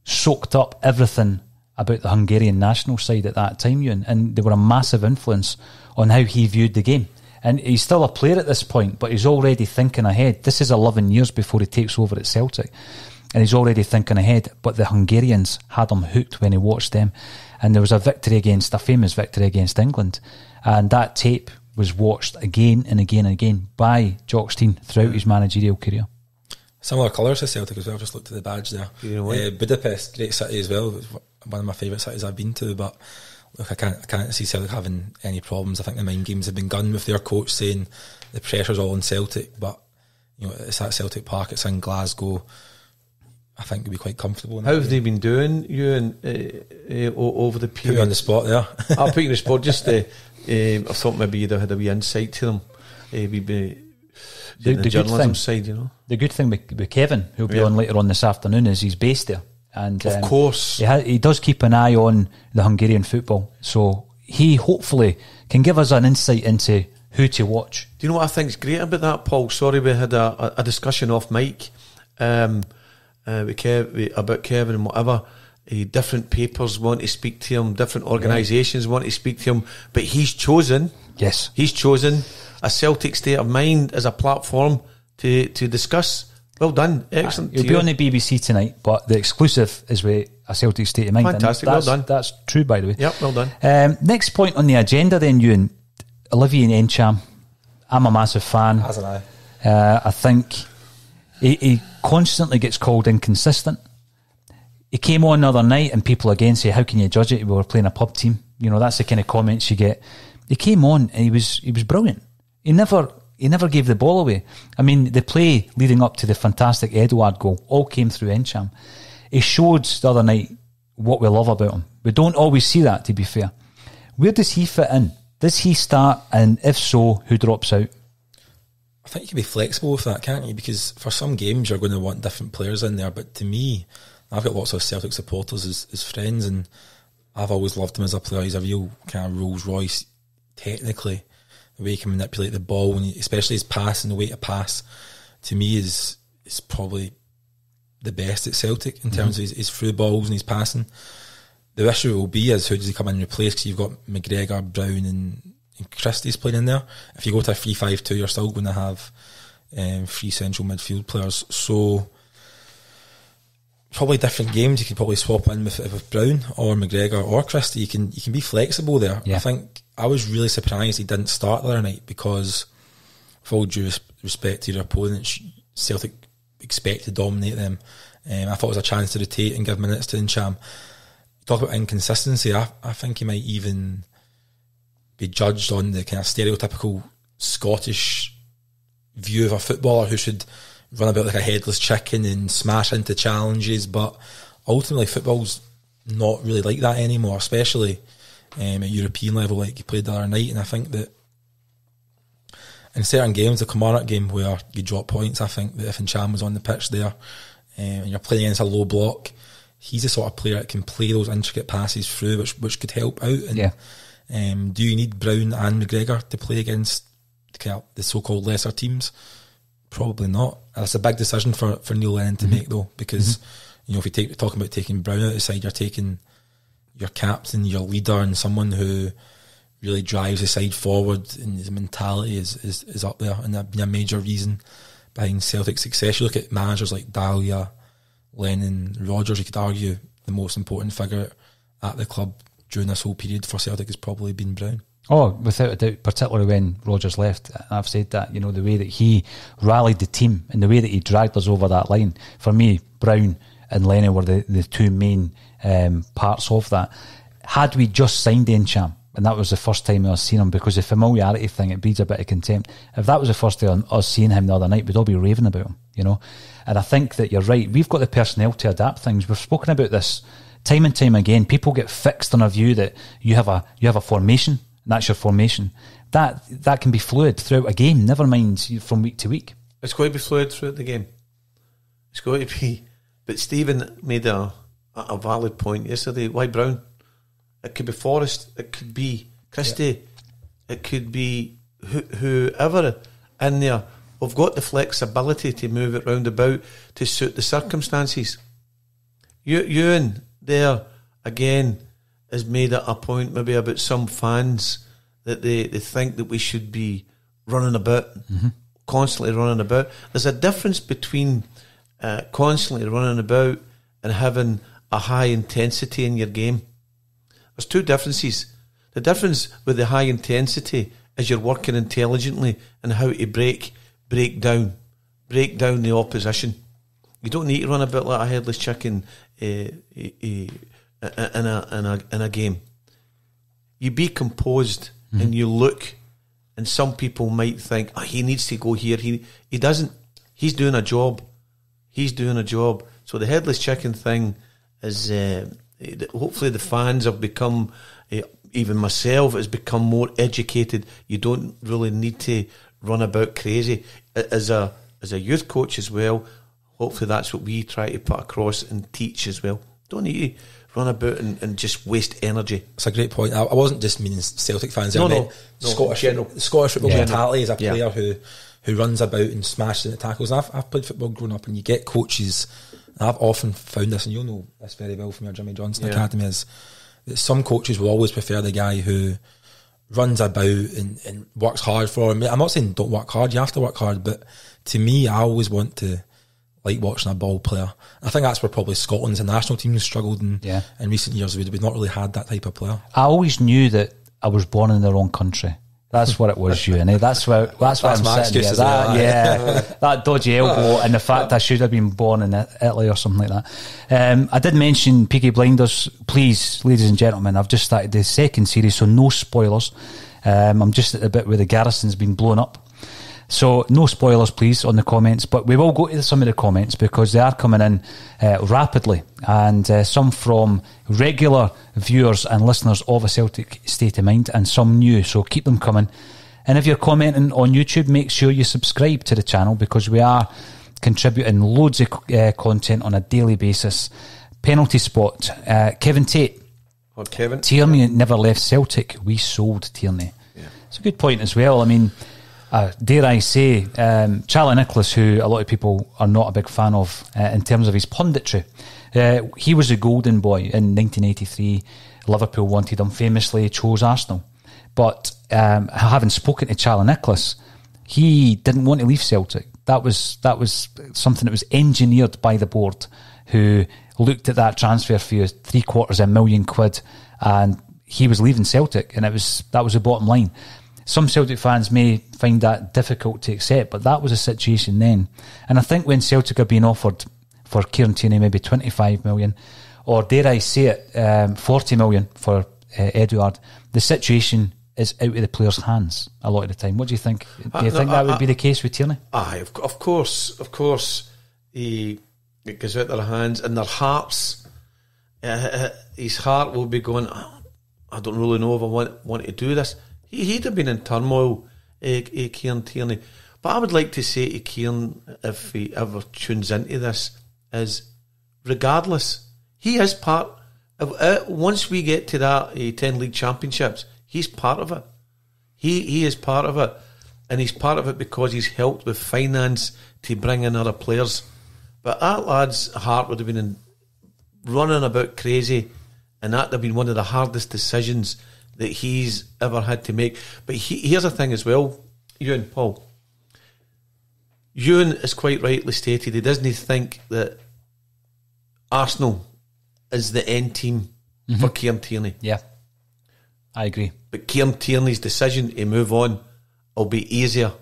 soaked up everything about the Hungarian national side at that time, Euan, and they were a massive influence on how he viewed the game. And he's still a player at this point, but he's already thinking ahead. This is 11 years before he takes over at Celtic, and he's already thinking ahead. But the Hungarians had him hooked when he watched them, and there was a famous victory against England, and that tape was watched again and again and again by Jock Stein throughout his managerial career. Similar colours to Celtic as well. Just looked at the badge there. Budapest, great city as well. One of my favourite cities I've been to. But look, I can't see Celtic having any problems. I think the mind games have been gone with their coach saying the pressure's all on Celtic. But you know, it's at Celtic Park. It's in Glasgow. I think we'll be quite comfortable. How have they been doing, you and over the period? Put you on the spot there. I'll put you on the spot. Just I thought maybe you'd have had a wee insight to them. We'd be the journalism side, you know. The good thing with Kevin, who'll be on later on this afternoon, is he's based there, and of course he does keep an eye on the Hungarian football. So he hopefully can give us an insight into who to watch. Do you know what I think is great about that, Paul? Sorry, we had a discussion off mic about Kevin and whatever. Different papers want to speak to him, different organisations want to speak to him, but he's chosen a Celtic State of Mind as a platform to discuss. Well done, excellent. He'll be on the BBC tonight, but the exclusive is with a Celtic State of Mind. Fantastic, well done. That's true, by the way. Yep, well done. Next point on the agenda then, Euan, Olivier Encham. I'm a massive fan. As am I. I think he constantly gets called inconsistent. He came on the other night and people again say, how can you judge it? We were playing a pub team. You know, that's the kind of comments you get. He came on and he was brilliant. He never gave the ball away. I mean, the play leading up to the fantastic Edouard goal all came through Encham. He showed the other night what we love about him. We don't always see that, to be fair. Where does he fit in? Does he start? And if so, who drops out? I think you can be flexible with that, can't you? Because for some games you're going to want different players in there. But to me, I've got lots of Celtic supporters as friends, and I've always loved him as a player. He's a real kind of Rolls Royce technically. The way he can manipulate the ball, and especially his pass and the way to pass, to me is probably the best at Celtic in terms of his through balls and his passing. The issue will be is who does he come in and replace, because you've got McGregor, Brown and Christie's playing in there. If you go to a 3-5-2, you're still going to have 3 central midfield players. So probably different games you could probably swap in with Brown or McGregor or Christie. You can be flexible there. Yeah. I think I was really surprised he didn't start the other night, because with all due respect to your opponents, Celtic expect to dominate them. I thought it was a chance to rotate and give minutes to Encham. Talk about inconsistency. I think he might even be judged on the kind of stereotypical Scottish view of a footballer who should run about like a headless chicken and smash into challenges, but ultimately football's not really like that anymore, especially at European level like he played the other night. And I think that in certain games, the Kilmarnock game where you drop points, I think that if Encham was on the pitch there and you're playing against a low block, he's the sort of player that can play those intricate passes through, which could help out. And do you need Brown and McGregor to play against the so-called lesser teams? Probably not. That's a big decision for Neil Lennon to make, though, because you know, if you're talking about taking Brown out of the side, you're taking your captain, your leader, and someone who really drives the side forward, and his mentality is up there, and that being a major reason behind Celtic's success. You look at managers like Dahlia, Lennon, Rodgers, you could argue the most important figure at the club during this whole period for Celtic has probably been Brown. Oh, without a doubt, particularly when Rodgers left. I've said that, the way that he rallied the team and the way that he dragged us over that line. For me, Brown and Lennon were the two main parts of that. Had we just signed Encham, and that was the first time I was seeing him, because the familiarity thing, it breeds a bit of contempt. If that was the first time us seeing him the other night, we'd all be raving about him, And I think that you're right. We've got the personnel to adapt things. We've spoken about this time and time again. People get fixed on a view that you have a formation, and that's your formation. That can be fluid throughout a game, never mind from week to week. It's going to be fluid throughout the game. It's going to be. But Stephen made a valid point yesterday. Why Brown? It could be Forrest. It could be Christie. Yeah. It could be whoever in there. We've got the flexibility to move it round about to suit the circumstances. Euan there again has made it a point maybe about some fans that they think that we should be running about, constantly running about. There's a difference between constantly running about and having a high intensity in your game. There's two differences. The difference with the high intensity is you're working intelligently and how to break down the opposition. You don't need to run about like a headless chicken in a game. You be composed and you look, and some people might think, he needs to go here. He doesn't. He's doing a job. So the headless chicken thing is hopefully the fans have become, even myself has become more educated. You don't really need to run about crazy. As a youth coach as well, hopefully that's what we try to put across and teach as well. Don't need to run about and just waste energy. It's a great point. I wasn't just meaning Celtic fans. No. Scottish football mentality as a player who runs about and smashes into tackles. And I've played football growing up, and you get coaches, and I've often found this, and you'll know this very well from your Jimmy Johnson Academy, is that some coaches will always prefer the guy who runs about and works hard for him. I'm not saying don't work hard, you have to work hard, but to me, I always want to like watching a ball player. I think that's where probably Scotland's national team has struggled in recent years. We've not really had that type of player. I always knew that I was born in the wrong country. That's what it was, Euan. That's why I'm my sitting here. That dodgy elbow and the fact I should have been born in Italy or something like that. I did mention Peaky Blinders. Please, ladies and gentlemen, I've just started the second series, so no spoilers. I'm just at the bit where the garrison's been blown up. So no spoilers, please, on the comments. But we will go to some of the comments because they are coming in rapidly, and some from regular viewers and listeners of A Celtic State of Mind, and some new. So keep them coming. And if you're commenting on YouTube, make sure you subscribe to the channel because we are contributing loads of content on a daily basis. Penalty spot. Kevin Tate. What, Kevin? Tierney never left Celtic. We sold Tierney. Yeah. It's a good point as well. I mean, dare I say, Charlie Nicholas, who a lot of people are not a big fan of in terms of his punditry, he was a golden boy in 1983. Liverpool wanted him, famously chose Arsenal. But having spoken to Charlie Nicholas, he didn't want to leave Celtic. That was something that was engineered by the board, who looked at that transfer fee as £750,000, and he was leaving Celtic, and that was the bottom line. Some Celtic fans may find that difficult to accept, but that was a situation then. And I think when Celtic are being offered for Kieran Tierney maybe 25 million, or dare I say it, 40 million for Eduard, the situation is out of the player's hands a lot of the time. What do you think? Do you think that would be the case with Tierney? Aye, of course. It goes out their hands and their hearts. His heart will be going, I don't really know if I want to do this. He'd have been in turmoil, Kieran Tierney. But I would like to say to Kieran, if he ever tunes into this, is regardless, he is part of once we get to that 10 league championships, he's part of it. He is part of it. And he's part of it because he's helped with finance to bring in other players. But that lad's heart would have been running about crazy, and that would have been one of the hardest decisions that he's ever had to make. But here's the thing as well, Euan, Paul. Euan is quite rightly stated, he doesn't think that Arsenal is the end team for Kieran Tierney. Yeah, I agree. But Kieran Tierney's decision to move on will be easier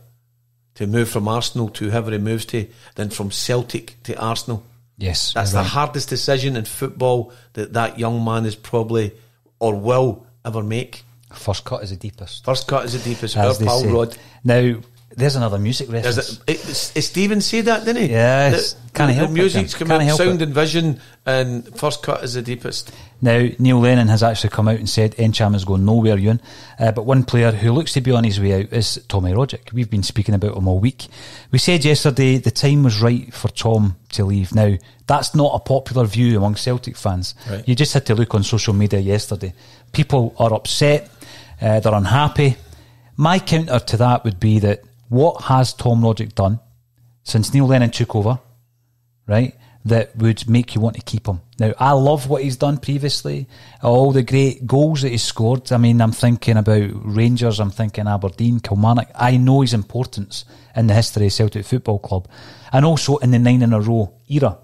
to move from Arsenal to whoever he moves to than from Celtic to Arsenal. Yes, that's the hardest decision in football that young man is probably or will ever make. First cut is the deepest. First cut is the deepest. Our pal Rod. Now, there's another music reference. Stephen said that, didn't he? Yes. Can't help it. The music's come out, sound and vision, and first cut is the deepest. Now, Neil Lennon has actually come out and said Encham is going nowhere, Euan. But one player who looks to be on his way out is Tommy Rodgick. We've been speaking about him all week. We said yesterday the time was right for Tom to leave. Now, that's not a popular view among Celtic fans. Right. You just had to look on social media yesterday. People are upset. They're unhappy. My counter to that would be that what has Tom Rodgick done since Neil Lennon took over, right, that would make you want to keep him? Now, I love what he's done previously, all the great goals that he's scored. I mean, I'm thinking about Rangers, I'm thinking Aberdeen, Kilmarnock. I know his importance in the history of Celtic Football Club and also in the 9 in a row era.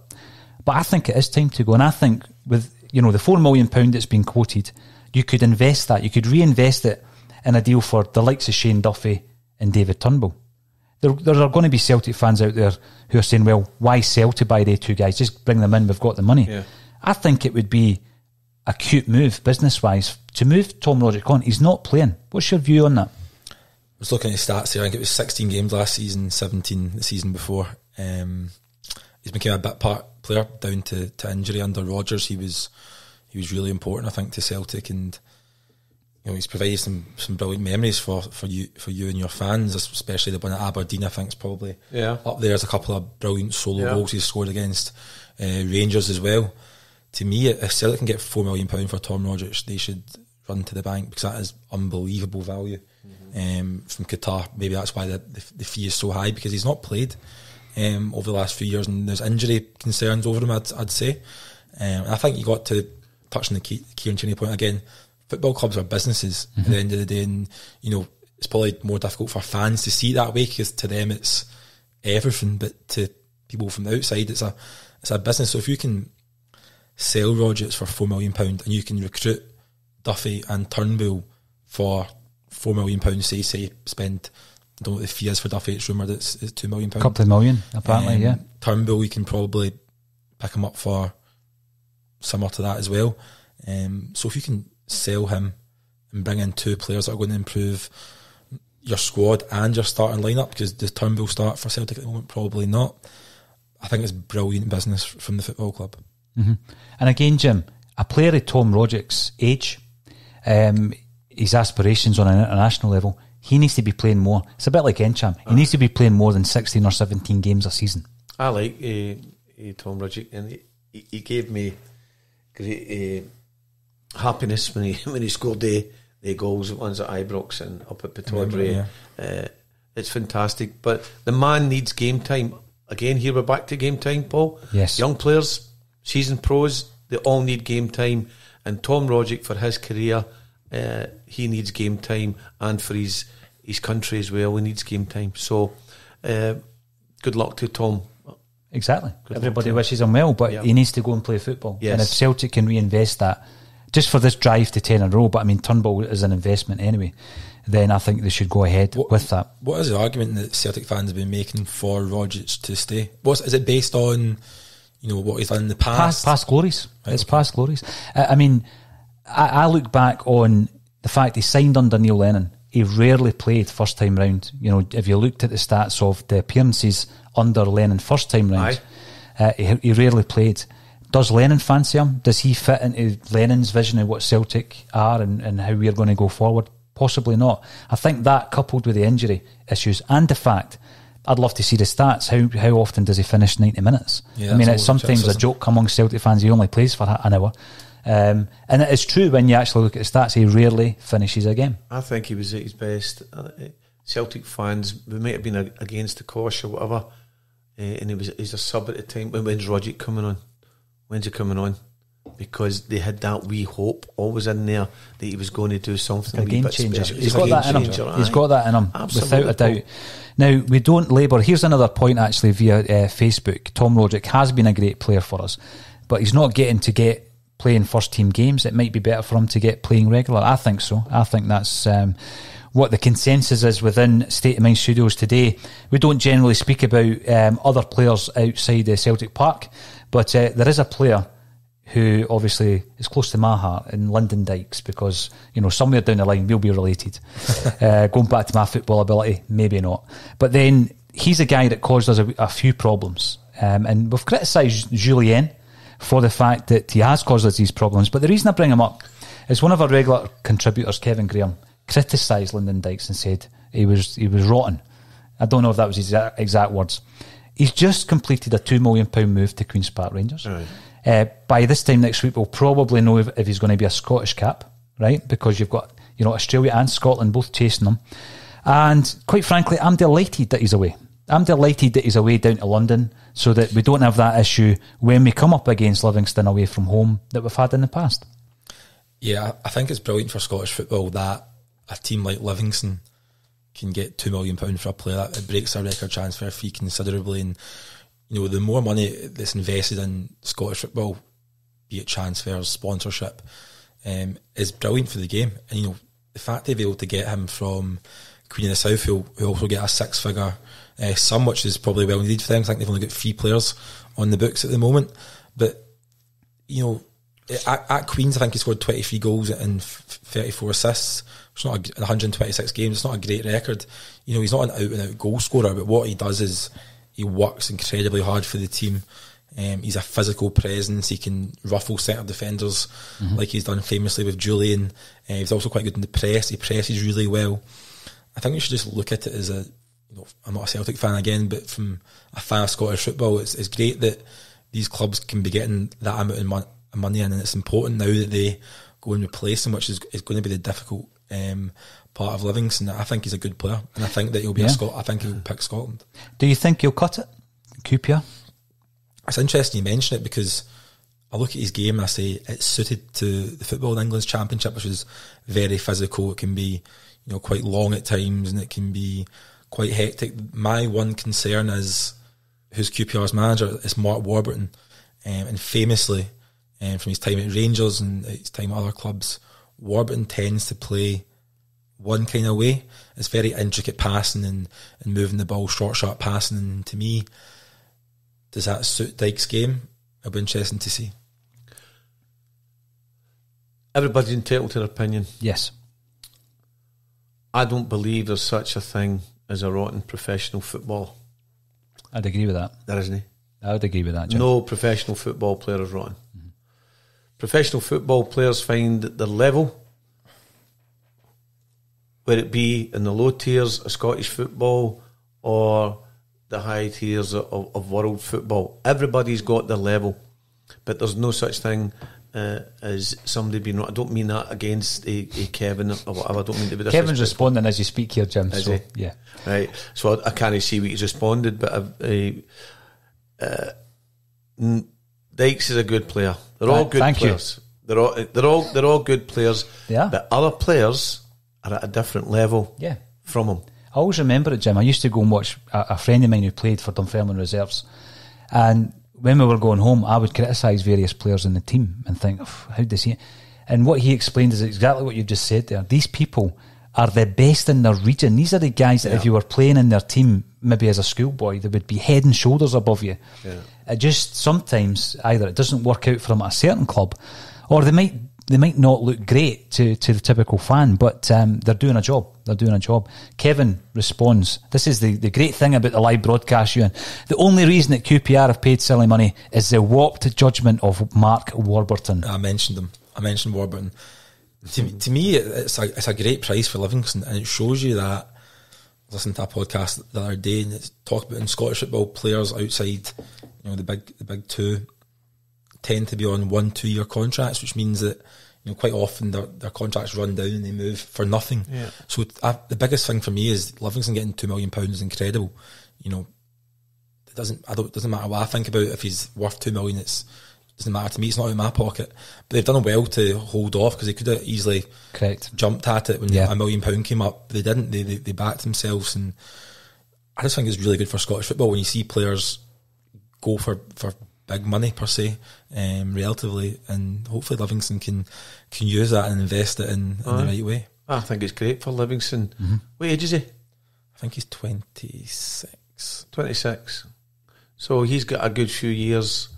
But I think it is time to go, and I think with, the £4 million that's been quoted, you could invest that, you could reinvest it in a deal for the likes of Shane Duffy and David Turnbull. There are going to be Celtic fans out there who are saying, well, why sell to buy the two guys? Just bring them in, we've got the money. Yeah. I think it would be a cute move, business-wise, to move Tom Rodgick on. He's not playing. What's your view on that? I was looking at his stats here. I think it was 16 games last season, 17 the season before. He's become a bit part player down to injury under Rodgers. He was really important, I think, to Celtic, and he's provided some brilliant memories for you and your fans, especially the one at Aberdeen. I think is probably up there. There's a couple of brilliant solo goals he's scored against Rangers as well. To me, if Celtic can get £4 million for Tom Rodgick, they should run to the bank, because that is unbelievable value from Qatar. Maybe that's why the fee is so high, because he's not played over the last few years, and there's injury concerns over him, I'd say. And I think you got to touch on the Kieran Tierney point again. Football clubs are businesses at the end of the day, and it's probably more difficult for fans to see it that way, because to them it's everything, but to people from the outside it's a business. So if you can sell Rodgers for £4 million and you can recruit Duffy and Turnbull for £4 million, say spend, I don't know what the fee is for Duffy, it's rumoured it's £2 million. A couple of million, apparently, yeah. Turnbull, we can probably pick him up for similar to that as well. So if you can sell him and bring in two players that are going to improve your squad and your starting lineup, because does Turnbull start for Celtic at the moment? Probably not. I think it's brilliant business from the football club. And again, Jim, a player of Tom Rodgick's age, his aspirations on an international level, he needs to be playing more. It's a bit like Encham. He needs to be playing more than 16 or 17 games a season. I like Tom Rodgick, and he gave me great happiness when he scored the goals, the ones at Ibrox and up at Pittodrie. It's fantastic, but the man needs game time. Again, here we're back to game time, Paul. Yes. Young players, seasoned pros, they all need game time, and Tom Rodgick, for his career, he needs game time, and for his country as well, he needs game time. So good luck to Tom. Exactly. Everybody wishes him well, but he needs to go and play football. Yes. And if Celtic can reinvest that, just for this drive to 10 in a row, but I mean Turnbull is an investment anyway, then I think they should go ahead with that. What is the argument that Celtic fans have been making for Rodgick to stay? Is it based on what he's done in the past? Past glories. Right, it's past glories. I mean, I look back on the fact he signed under Neil Lennon. He rarely played first time round. If you looked at the stats of the appearances under Lennon first time round, he rarely played. Does Lennon fancy him? Does he fit into Lennon's vision of what Celtic are and how we're going to go forward? Possibly not. I think that, coupled with the injury issues and the fact, I'd love to see the stats. How often does he finish 90 minutes? I mean, it's sometimes a joke among Celtic fans. He only plays for an hour. And it is true when you actually look at the stats, he rarely finishes a game. I think he was at his best. Celtic fans, we might have been against the cosh or whatever, and he's a sub at the time. When's Rodgick coming on? When's he coming on? because they had that wee hope always in there that he was going to do something a game changer. Special. He's got that in him. He's got that in him, Absolutely, without a doubt. Now, we don't labour. Here's another point actually via Facebook. Tom Roderick has been a great player for us, but he's not getting to get playing first team games. It might be better for him to get playing regular. I think so. I think that's what the consensus is within State of Mind Studios today. We don't generally speak about other players outside Celtic Park, but there is a player who obviously is close to my heart in John Dykes, because, you know, somewhere down the line we'll be related. Going back to my football ability, maybe not. But then he's a guy that caused us a few problems. And we've criticised Julien for the fact that he has caused us these problems. But the reason I bring him up is one of our regular contributors, Kevin Graham, criticised John Dykes and said he was rotten. I don't know if that was his exact words. He's just completed a £2 million move to Queen's Park Rangers. Right. By this time next week, we'll probably know if he's going to be a Scottish cap, right? Because you've got, you know, Australia and Scotland both chasing him. And quite frankly, I'm delighted that he's away. I'm delighted that he's away down to London, so that we don't have that issue when we come up against Livingston away from home that we've had in the past. Yeah, I think it's brilliant for Scottish football that a team like Livingston can get £2 million for a player. That it breaks our record transfer fee considerably, and you know, the more money that's invested in Scottish football, be it transfers, sponsorship, is brilliant for the game. And you know, the fact they've been able to get him from Queen of the South, who also get a 6-figure sum, which is probably well needed for them. I think they've only got 3 players on the books at the moment, but you know, at Queen's, I think he scored 23 goals and 34 assists. It's not in 126 games. It's not a great record. You know, he's not an out-and-out goal scorer, but what he does is he works incredibly hard for the team. He's a physical presence. He can ruffle centre defenders like he's done famously with Julian. He's also quite good in the press. He presses really well. I think we should just look at it as a, you know, I'm not a Celtic fan again, but from a fan of Scottish football, it's great that these clubs can be getting that amount of money in, and it's important now that they go and replace him, which is going to be the difficult part of Livingston. I think he's a good player, and I think that he'll be I think he'll pick Scotland. Do you think he'll cut it, QPR? It's interesting you mention it, because I look at his game and I say it's suited to the football in England's Championship, which is very physical. It can be, you know, quite long at times, and it can be quite hectic. My one concern is who's QPR's manager is Mark Warburton, and famously, from his time at Rangers and his time at other clubs, Warburton tends to play one kind of way. It's very intricate passing and moving the ball, short, sharp passing. And to me, does that suit Dykes' game? It'll be interesting to see. Everybody's entitled to their opinion. Yes. I don't believe there's such a thing as a rotten professional football. I'd agree with that. There isn't. I would agree with that, Jim. No professional football player is rotten. Professional football players find their level, whether it be in the low tiers of Scottish football or the high tiers of world football. Everybody's got their level, but there's no such thing as somebody being wrong. I don't mean that against a Kevin or whatever. I don't mean to be Kevin's responding as you speak here, Jim. Is so, he? Yeah. Right. So I can't see what he's responded, but Dykes is a good player. They're all good players. They're all good players. Yeah. But other players are at a different level. Yeah. From him. I always remember it, Jim. I used to go and watch a friend of mine who played for Dunfermline Reserves, and when we were going home, I would criticise various players in the team and think, how does he? And what he explained is exactly what you've just said there. These people are the best in their region. These are the guys that if you were playing in their team, maybe as a schoolboy, they would be head and shoulders above you. Yeah. It just sometimes either it doesn't work out for them at a certain club, or they might not look great to the typical fan, but they're doing a job. They're doing a job. Kevin responds, this is the great thing about the live broadcast, Euan. The only reason that QPR have paid silly money is the warped judgment of Mark Warburton. I mentioned him. I mentioned Warburton. To me, it's a great price for Livingston, and it shows you that. I listened to a podcast the other day, and it's talked about in Scottish football, players outside, you know, the big two tend to be on 1-2 year contracts, which means that, you know, quite often their contracts run down and they move for nothing. Yeah. So the biggest thing for me is Livingston getting £2 million is incredible. You know, it doesn't matter what I think about if he's worth $2 million. It's doesn't matter to me, it's not in my pocket. But they've done well to hold off, because they could have easily jumped at it when £1 million came up. They didn't. They backed themselves, and I just think it's really good for Scottish football when you see players go for big money per se, relatively, and hopefully Livingston can use that and invest it in the right way. I think it's great for Livingston. What age is he? I think he's 26. 26. So he's got a good few years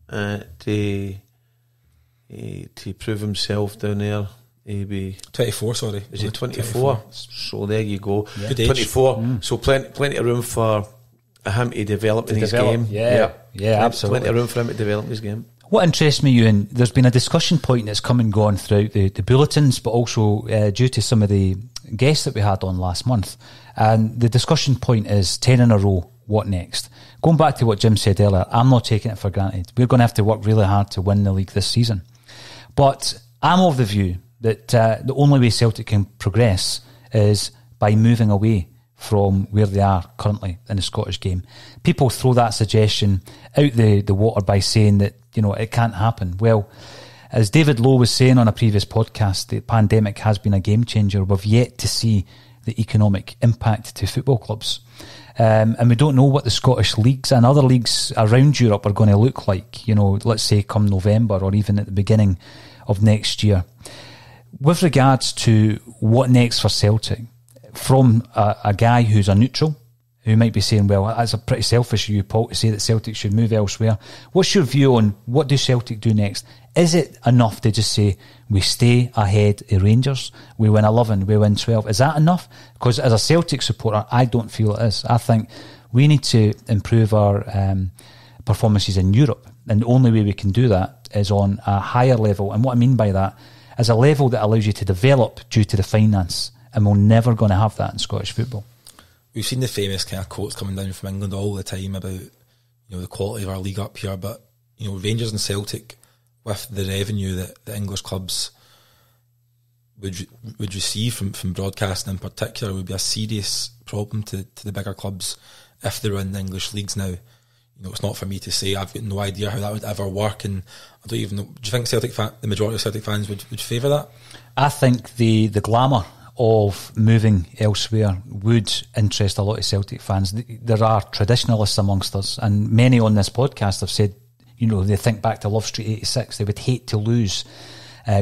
to prove himself down there. He'll be 24. Sorry, is he 24? So there you go. Yeah. Good age. 24. So plenty of room for him to develop in his game. Yeah, absolutely. Plenty of room for him to develop his game. What interests me, Euan, there's been a discussion point that's come and gone throughout the bulletins, but also due to some of the guests that we had on last month. And the discussion point is 10 in a row, what next? Going back to what Jim said earlier, I'm not taking it for granted. We're going to have to work really hard to win the league this season. But I'm of the view that the only way Celtic can progress is by moving away from where they are currently in the Scottish game. People throw that suggestion out the water by saying that, it can't happen. Well, as David Lowe was saying on a previous podcast, the pandemic has been a game changer. We've yet to see the economic impact to football clubs. And we don't know what the Scottish leagues and other leagues around Europe are going to look like, let's say come November or even at the beginning of next year. With regards to what next for Celtic, from a guy who's a neutral, who might be saying, well, that's a pretty selfish of you, Paul, to say that Celtic should move elsewhere. What's your view on what do Celtic do next? Is it enough to just say, we stay ahead of Rangers, we win 11, we win 12? Is that enough? Because as a Celtic supporter, I don't feel it is. I think we need to improve our performances in Europe, and the only way we can do that is on a higher level. And what I mean by that is a level that allows you to develop due to the finance, and we're never going to have that in Scottish football. We've seen the famous kind of quotes coming down from England all the time about the quality of our league up here, but Rangers and Celtic, with the revenue that the English clubs would receive from broadcasting in particular, would be a serious problem to the bigger clubs if they're in the English leagues now. It's not for me to say. I've got no idea how that would ever work, and I don't even know. Do you think the majority of Celtic fans would favour that? I think the glamour of moving elsewhere would interest a lot of Celtic fans. There are traditionalists amongst us, and many on this podcast have said, they think back to Love Street 86. They would hate to lose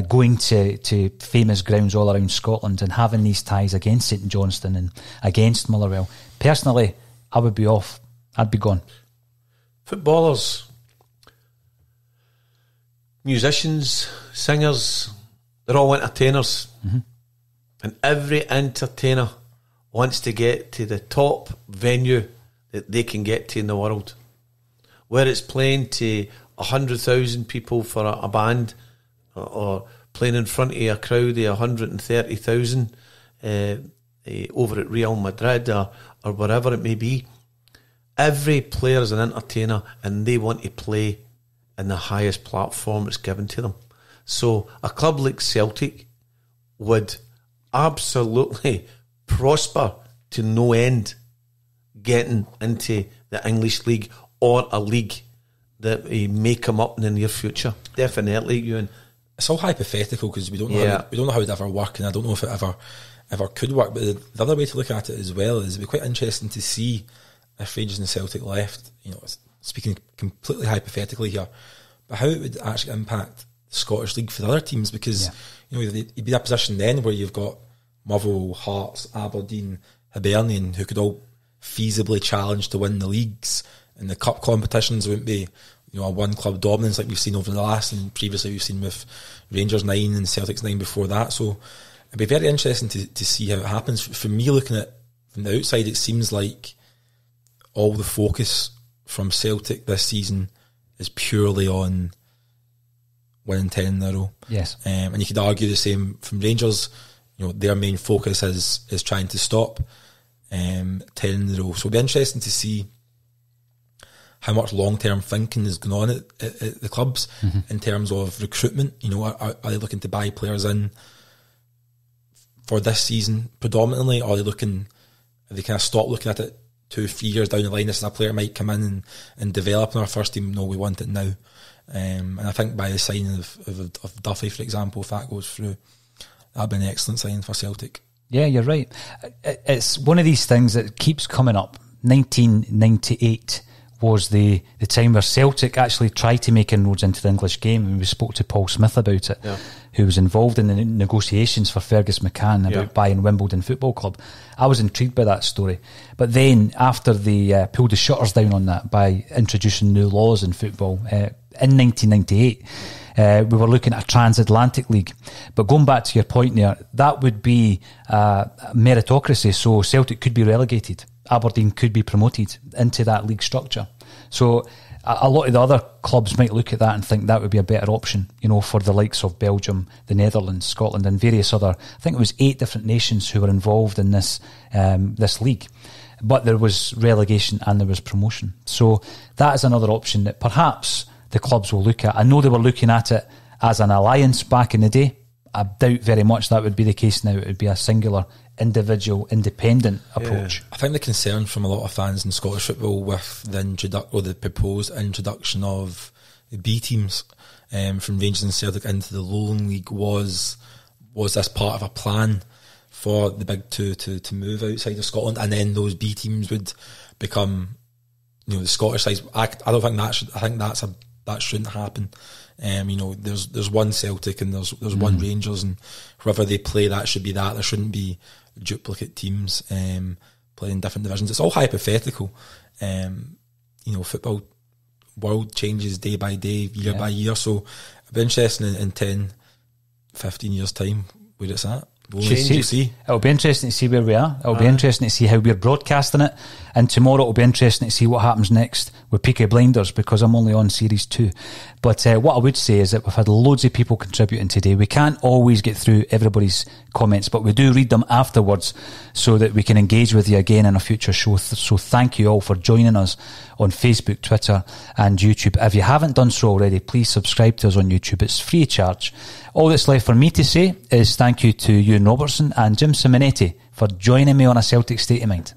going to famous grounds all around Scotland and having these ties against St Johnstone and against Motherwell. Personally, I would be off. I'd be gone. Footballers, musicians, singers, they're all entertainers. Mm-hmm. And every entertainer wants to get to the top venue that they can get to in the world. Where it's playing to 100,000 people for a band, or playing in front of a crowd of 130,000 over at Real Madrid or wherever it may be. Every player is an entertainer, and they want to play in the highest platform that's given to them. So a club like Celtic would absolutely prosper to no end getting into the English league, or a league that may come up in the near future. Definitely, Euan. It's all hypothetical because we don't know how it would ever work, and I don't know if it ever could work. But the other way to look at it as well is it'd be quite interesting to see if Rangers and Celtic left. Speaking completely hypothetically here, but how it would actually impact the Scottish league for the other teams, because you'd be in a position then where you've got Motherwell, Hearts, Aberdeen, Hibernian, who could all feasibly challenge to win the leagues, and the cup competitions wouldn't be a one club dominance like we've seen over the last, and previously we've seen with Rangers 9 and Celtics 9 before that. So it'd be very interesting to see how it happens. For me, looking at from the outside, it seems like all the focus from Celtic this season is purely on winning 10 in a row. Yes. And you could argue the same from Rangers. Their main focus is trying to stop 10 in a row. So it'll be interesting to see how much long-term thinking is going on at the clubs in terms of recruitment. Are they looking to buy players in for this season predominantly, or are they kind of stop looking at it 2-3 years down the line, this is a player might come in and develop in our first team. No, we want it now. And I think by the signing of Duffy, for example, if that goes through, that'd be an excellent signing for Celtic. Yeah, you're right. It's one of these things that keeps coming up. 1998 was the time where Celtic actually tried to make inroads into the English game, and we spoke to Paul Smith about it, who was involved in the negotiations for Fergus McCann about buying Wimbledon Football Club. I was intrigued by that story. But then, after they pulled the shutters down on that by introducing new laws in football, in 1998, we were looking at a transatlantic league. But going back to your point there, that would be meritocracy, so Celtic could be relegated. Aberdeen could be promoted into that league structure. So a lot of the other clubs might look at that and think that would be a better option, for the likes of Belgium, the Netherlands, Scotland and various other, I think it was 8 different nations who were involved in this league. But there was relegation and there was promotion. So that is another option that perhaps the clubs will look at. I know they were looking at it as an alliance back in the day. I doubt very much that would be the case now. It would be a singular, individual, independent approach. I think the concern from a lot of fans in Scottish football with the proposed introduction of B teams from Rangers and Celtic into the Lowland League was this part of a plan for the big two to move outside of Scotland, and then those B teams would become, the Scottish sides. I don't think that should. I think that shouldn't happen. There's one Celtic and there's one Rangers, and whoever they play, that should be that. There shouldn't be duplicate teams playing different divisions. It's all hypothetical. Football world changes day by day, year by year. So it'll be interesting in 10, 15 years' time where it's at. It'll be interesting to see where we are. It'll be interesting to see how we're broadcasting it, and tomorrow it'll be interesting to see what happens next with Peaky Blinders, because I'm only on series 2. But what I would say is that we've had loads of people contributing today. We can't always get through everybody's comments, but we do read them afterwards so that we can engage with you again in a future show. So thank you all for joining us on Facebook, Twitter and YouTube. If you haven't done so already, please subscribe to us on YouTube. It's free of charge. All that's left for me to say is thank you to Euan Robertson and Jim Simonetti for joining me on A Celtic State of Mind.